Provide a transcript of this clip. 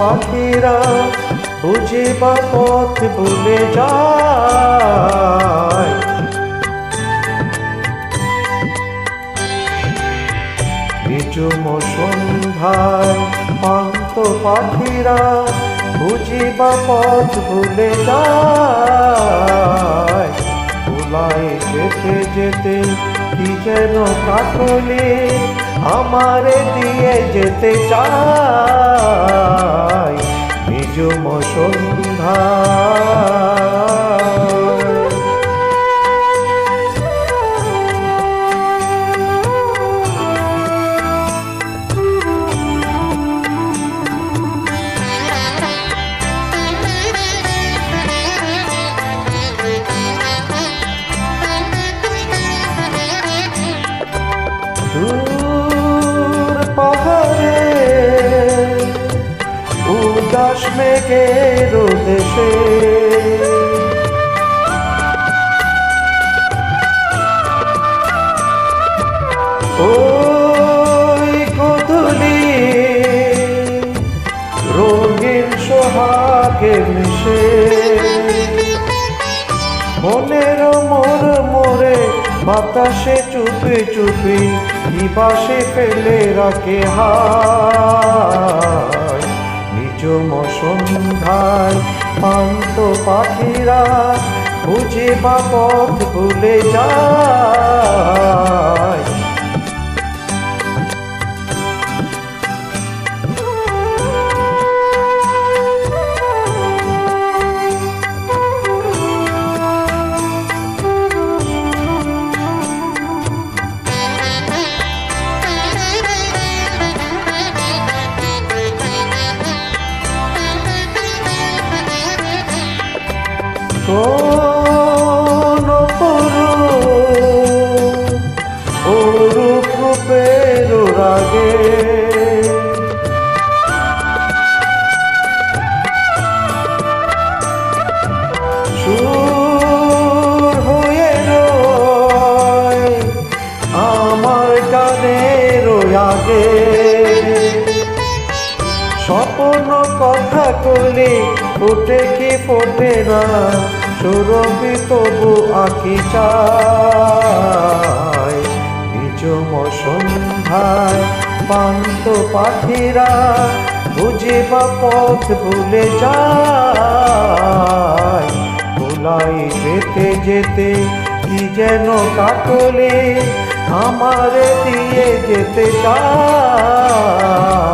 পাখিরা বুঝে বা পথ ভুলে যায়। নিঝুম সন্ধ্যায় পান্ত পাখিরা বুঝি বা পথ ভুলে যায়। ভুলায় যেতে যেতে কি যেন কাকলি আমারে দিয়ে যেতে চায়। নিঝুম সন্ধ্যায় দূর পাহাড়ে উদাস মেঘের দেশে ওই গোধূলি রঙিন সোহাগে মিশে মনের মোর মোরে বাতাসে চুপি চুপি কি বাসে ফেলে রাখে হায়। নিঝুম সন্ধ্যায় পান্ত পাখিরা বুঝে বা পথ ভুলে যায়। কোন অরূপ রূপের রাগে সুর হয়ে রয় আমার গানের আগে। স্বপ্ন কথা কলে ফোটে কি ফোটে না সুরভি তবু আঁকি চায়। নিঝুম সন্ধ্যায় পান্ত পাখিরা বুঝে বা পথ ভুলে যায়। ভুলাই যেতে যেতে কি যেন কাকলে আমারে দিয়ে যেতে চায়।